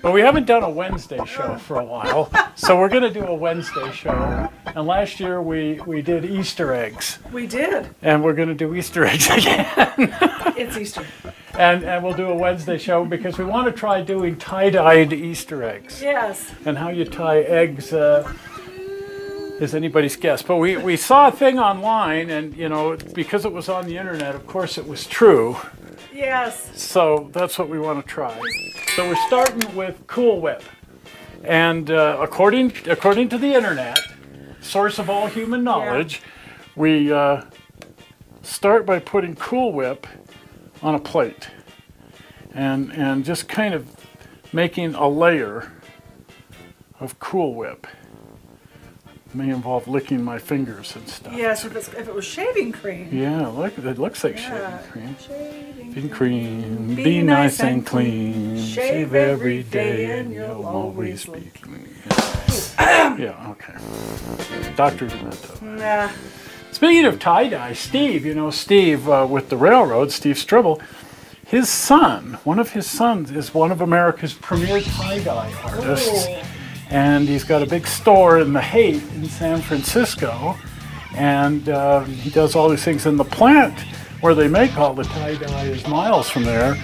But we haven't done a Wednesday show for a while, so we're going to do a Wednesday show. And last year we did Easter eggs. We did. And we're going to do Easter eggs again. It's Easter. And we'll do a Wednesday show because we want to try doing tie-dyed Easter eggs. Yes. And how you tie eggs is anybody's guess. But we saw a thing online, and you know, because it was on the internet, of course it was true. Yes. So that's what we want to try. So we're starting with Cool Whip. And according to the internet, source of all human knowledge, we start by putting Cool Whip on a plate and just kind of making a layer of Cool Whip. May involve licking my fingers and stuff. Yes, if it was shaving cream. Yeah, look, it looks like shaving cream. Shaving cream, be nice and clean. Shave every day and you'll always be clean. Yeah, okay. Dr. Demento. Nah. Speaking of tie-dye, Steve, you know Steve with the railroad, Steve Stribble, his son, one of his sons is one of America's premier tie-dye artists. Ooh. And he's got a big store in the Haight in San Francisco, and he does all these things. And the plant where they make all the tie-dye is miles from there,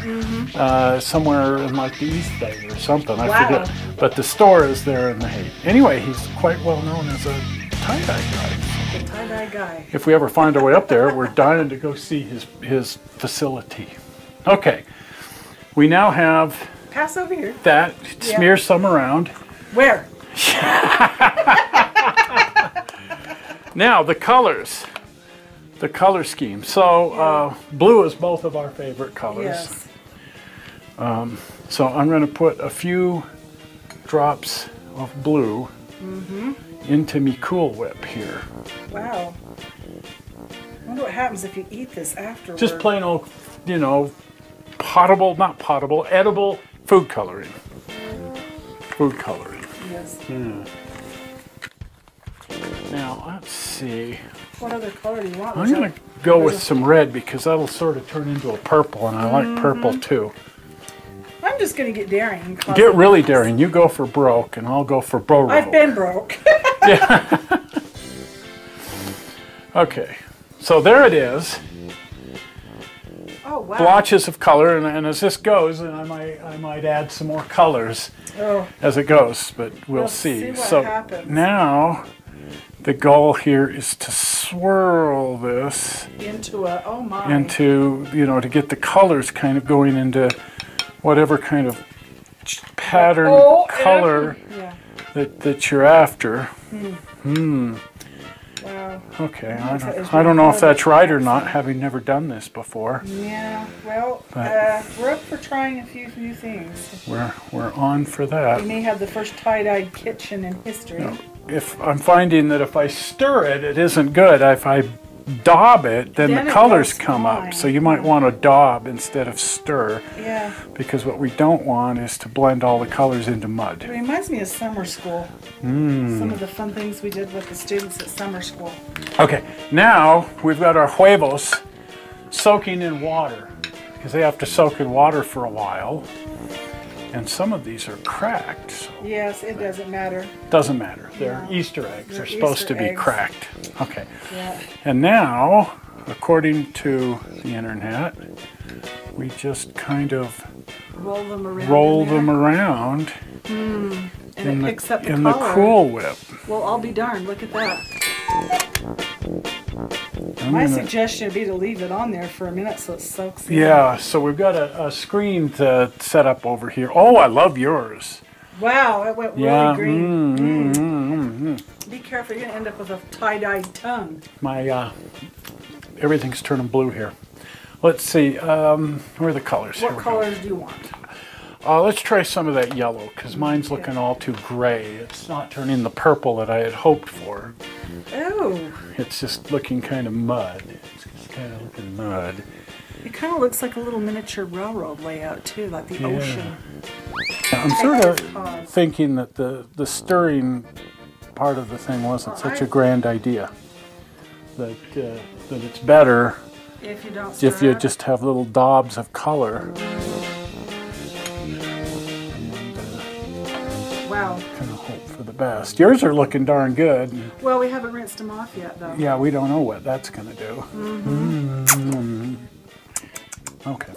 somewhere in like the East Bay or something, I forget. But the store is there in the Haight. Anyway, he's quite well known as a tie-dye guy. The tie-dye guy. If we ever find our way up there, we're dying to go see his facility. Okay, we now have Pass over here. that. Smear some around. Where? Now the colors, the color scheme. So blue is both of our favorite colors. Yes. So I'm going to put a few drops of blue into me Cool Whip here. Wow. I wonder what happens if you eat this afterwards. Just plain old, you know, potable, not potable, edible food coloring. Food coloring. Yes. Now, let's see. What other color do you want? I'm going to go with some red because that'll sort of turn into a purple, and I like purple too. I'm just going to get daring. Get really daring. You go for broke, and I'll go for bro. I've been broke. Yeah. Okay. So there it is. Oh, wow. Blotches of color, and as this goes, and I might add some more colors as it goes, but we'll see. What So happens. now the goal here is to swirl this Into a, oh my. into, you know, to get the colors kind of going into whatever kind of pattern color that you're after. Wow. Okay, I don't know if that's right or not, having never done this before. Yeah, well, we're up for trying a few new things. We're on for that. We may have the first tie-dyed kitchen in history. No, if I'm finding that if I stir it, it isn't good. If I daub it, then the colors come up. So you might want to daub instead of stir. Yeah. Because what we don't want is to blend all the colors into mud. It reminds me of summer school. Some of the fun things we did with the students at summer school. Okay, now we've got our huevos soaking in water because they have to soak in water for a while. And some of these are cracked. So yes, it doesn't matter. Doesn't matter. They're Easter eggs. They're supposed to be cracked. Okay. Yeah. And now, according to the internet, we just kind of roll them around. And it picks up the in color. the Cool Whip. Well, I'll be darned. Look at that. My suggestion would be to leave it on there for a minute so it soaks in. Yeah, so we've got a screen to set up over here. Oh, I love yours. Wow, it went really green. Be careful, you're going to end up with a tie-dyed tongue. My, everything's turning blue here. Let's see, where are the colors? What colors do you want? Let's try some of that yellow, because mine's looking all too gray. It's not turning the purple that I had hoped for. Oh. It's just looking kind of mud. It's just kind of looking mud. It kind of looks like a little miniature railroad layout, too, like the ocean. I'm sort of thinking that the stirring part of the thing wasn't such a grand idea. That it's better if you don't if you just have little daubs of color. hope for the best. Yours are looking darn good. Well, we haven't rinsed them off yet, though. Yeah, we don't know what that's going to do. Okay.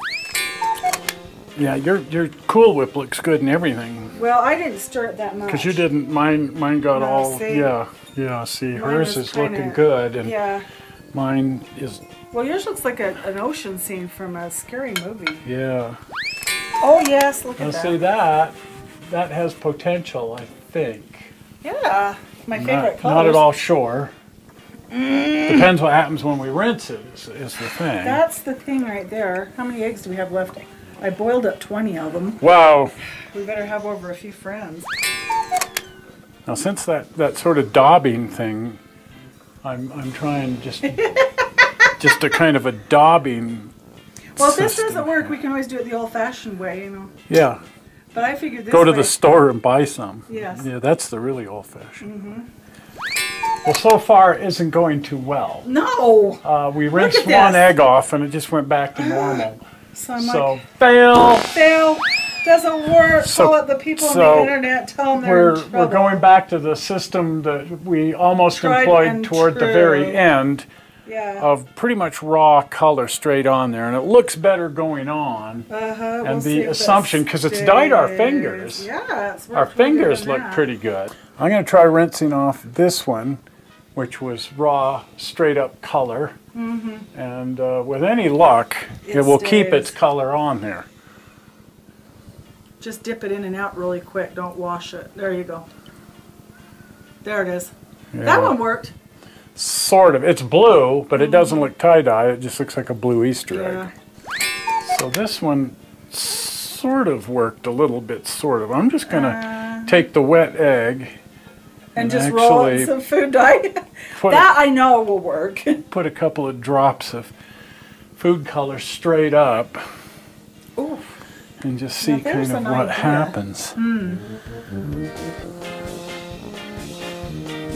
Yeah, your Cool Whip looks good and everything. Well, I didn't stir it that much. Because you didn't, mine got all, see? yeah, see, Mine hers was is looking kinda- good, and Yeah. mine is, Well, yours looks like an ocean scene from a scary movie. yeah. Oh, yes, look Now at that. see that has potential, I think. Yeah, my favorite colors. Not at all sure. Depends what happens when we rinse it, is the thing. That's the thing right there. How many eggs do we have left? I boiled up 20 of them. Wow. We better have over a few friends. Now since that sort of daubing thing, I'm trying just a kind of a daubing Well, if this system. doesn't work, we can always do it the old-fashioned way, you know. Yeah. But I figured this Go to way- the store and buy some. Yes. Yeah, that's the really old-fashioned. Well, so far it isn't going too well. No! We rinsed at one this. egg off and it just went back to normal. So I'm So like, fail. fail, doesn't work. So- Call it the people on so the internet, tell them they're in We're trouble. going back to the system that we almost Tried employed and toward the true. very end Yeah. of pretty much raw color straight on there, and it looks better going on. Uh-huh. And the assumption, because it's dyed our fingers, Yeah, it's our worked really good fingers on look that. pretty good. I'm going to try rinsing off this one, which was raw, straight up color. And with any luck, it will keep its stays. color on there. Just dip it in and out really quick. Don't wash it. There you go. There it is. Yeah. That one worked. Sort of. It's blue, but it doesn't look tie-dye. It just looks like a blue Easter egg. Yeah. So this one sort of worked a little bit, sort of. I'm just going to take the wet egg And just roll it in actually some food dye. put That I know will work. put a couple of drops of food color straight up Ooh. and just see Now there's kind of an what idea. happens.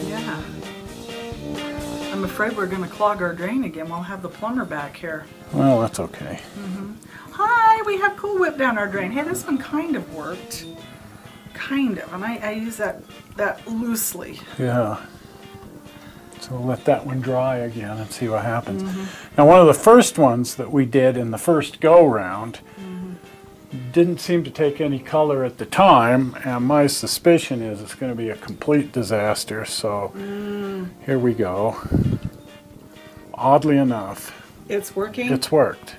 Yeah. I'm afraid we're going to clog our drain again. We'll have the plumber back here. Well, that's okay. Hi, we have Cool Whip down our drain. Hey, this one kind of worked. Kind of. And I use that loosely. Yeah. So we'll let that one dry again and see what happens. Now, one of the first ones that we did in the first go-round didn't seem to take any color at the time, and my suspicion is it's going to be a complete disaster. So here we go. Oddly enough, It's working? it's worked,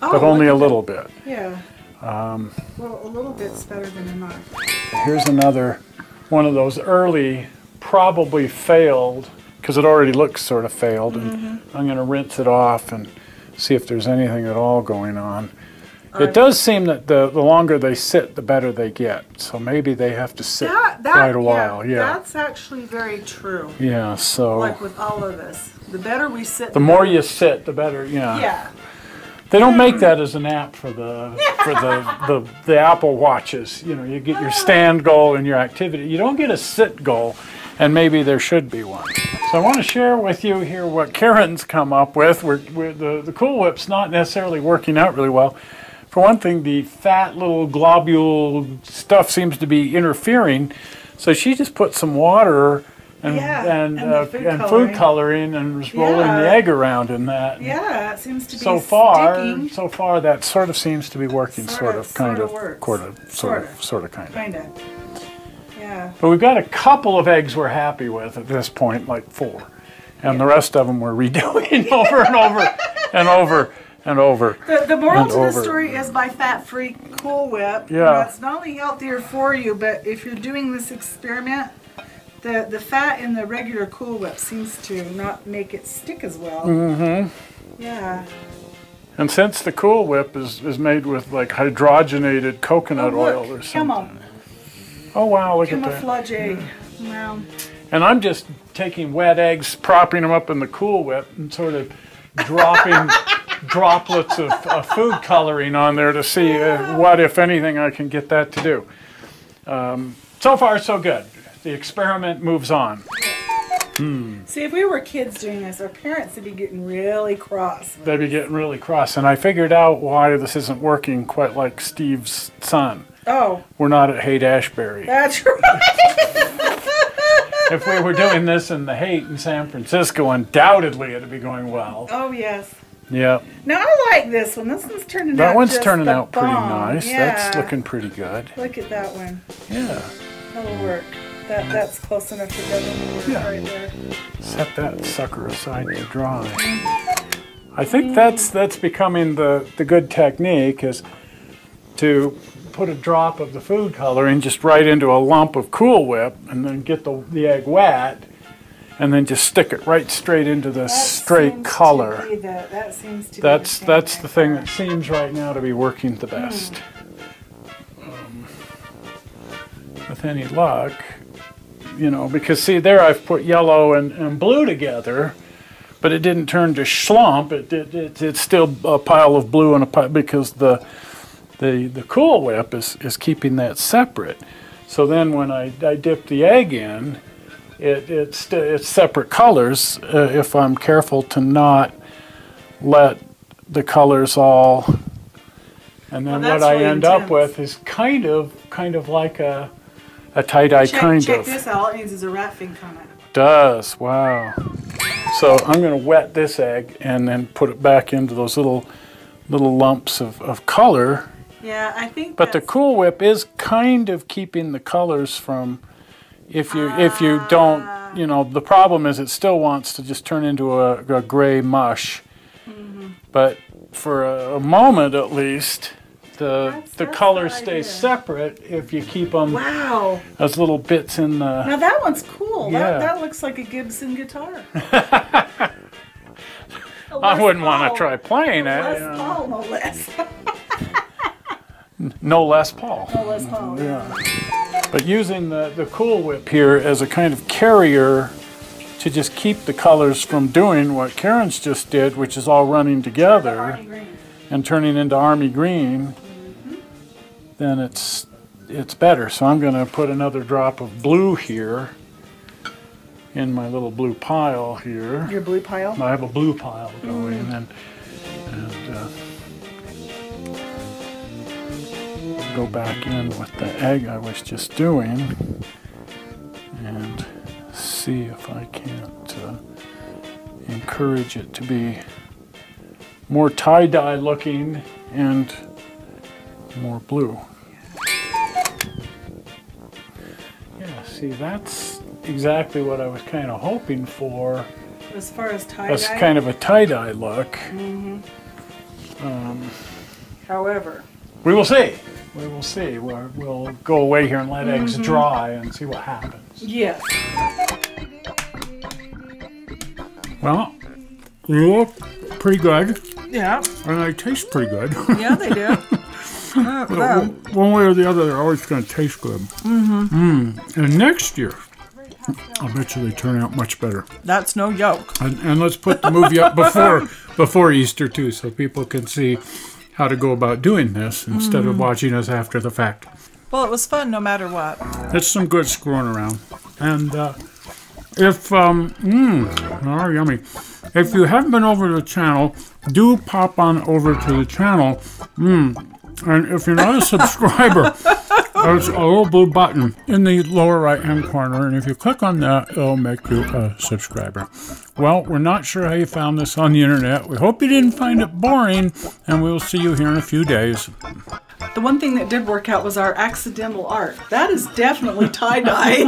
Oh, but only look a at little bit. that. Yeah. Well, a little bit's better than enough. Here's another one of those early, probably failed, because it already looks sort of failed, and I'm going to rinse it off and see if there's anything at all going on. It does seem that the longer they sit, the better they get. So maybe they have to sit quite a while. Yeah. That's actually very true. Yeah. So Like with all of this. The better we sit, the more you sit, the better. Yeah. Yeah. They don't make that as an app for the Apple Watches. You know, you get your stand goal and your activity. You don't get a sit goal, and maybe there should be one. So I want to share with you here what Karen's come up with. The Cool Whip's not necessarily working out really well. For one thing, the fat little globule stuff seems to be interfering. So she just put some water and, Yeah, and food coloring and was rolling the egg around in that. Yeah, it seems to be So sticking. far, that sort of seems to be working, Sort of works. sort of, kind of. Kind of. Yeah. But we've got a couple of eggs we're happy with at this point, like 4. And the rest of them we're redoing over and over and over and over. The moral and to the over. story is buy fat-free Cool Whip. Yeah. It's not only healthier for you, but if you're doing this experiment, the fat in the regular Cool Whip seems to not make it stick as well. Yeah. And since the Cool Whip is made with like hydrogenated coconut oil or something. Come Oh wow, look at that. Camouflage egg. Wow. And I'm just taking wet eggs, propping them up in the Cool Whip, and sort of dropping droplets of food coloring on there to see what, if anything, I can get that to do. So far, so good. The experiment moves on. See, if we were kids doing this, our parents would be getting really cross. They'd be getting really cross. And I figured out why this isn't working quite like Steve's son. Oh, We're not at Haight-Ashbury. that's right. if we were doing this in the Haight in San Francisco, undoubtedly it'd be going well. Oh, yes. Yeah. Now, I like this one. This one's turning out That one's just turning the out pretty bomb. nice. Yeah. That's looking pretty good. Look at that one. Yeah. That'll work. That's close enough to doesn't work Yeah. right there. Set that sucker aside to dry. I think that's becoming the good technique, is to put a drop of the food coloring just right into a lump of Cool Whip and then get the egg wet and then just stick it right straight into the straight color. That seems to be That's the thing that seems right now to be working the best. With any luck, you know, because see there I've put yellow and blue together, but it didn't turn to schlump. It's still a pile of blue and a pile, because the Cool Whip is keeping that separate. So then when I dip the egg in, it's separate colors if I'm careful to not let the colors all. And then what I end up with is kind of like a tie-dye Check this out. All it needs is a rat fin comment. Does, wow. So I'm going to wet this egg and then put it back into those little lumps of color. Yeah, I think. But the Cool Whip is kind of keeping the colors from, if you don't, you know, the problem is it still wants to just turn into a gray mush. But for a moment at least, the colors stay separate if you keep them as little bits in the... Now that one's cool. Yeah. That looks like a Gibson guitar. I wouldn't want to try playing it. Les Paul, no less. No Les Paul. No Les Paul, yeah. But using the Cool Whip here as a kind of carrier to just keep the colors from doing what Karen's just did, which is all running together and turning into army green, then it's better. So I'm going to put another drop of blue here in my little blue pile here. Your blue pile? I have a blue pile going, and go back in with the egg I was just doing and see if I can't encourage it to be more tie-dye looking and more blue. Yeah, see, that's exactly what I was kind of hoping for. As far as tie-dye? That's kind of a tie-dye look. However, we will see. We will see. We'll go away here and let eggs dry and see what happens. Yes. Well, they look pretty good. Yeah. And they taste pretty good. Yeah, they do. One way or the other, they're always going to taste good. And next year, I bet you they turn out much better. That's no joke. And let's put the movie up before Easter, too, so people can see how to go about doing this instead of watching us after the fact. Well, it was fun no matter what. It's some good screwing around. And yummy. If you haven't been over to the channel, do pop on over to the channel. And if you're not a subscriber, there's a little blue button in the lower right-hand corner, and if you click on that, it'll make you a subscriber. Well, we're not sure how you found this on the internet. We hope you didn't find it boring, and we'll see you here in a few days. The one thing that did work out was our accidental art. That is definitely tie-dye.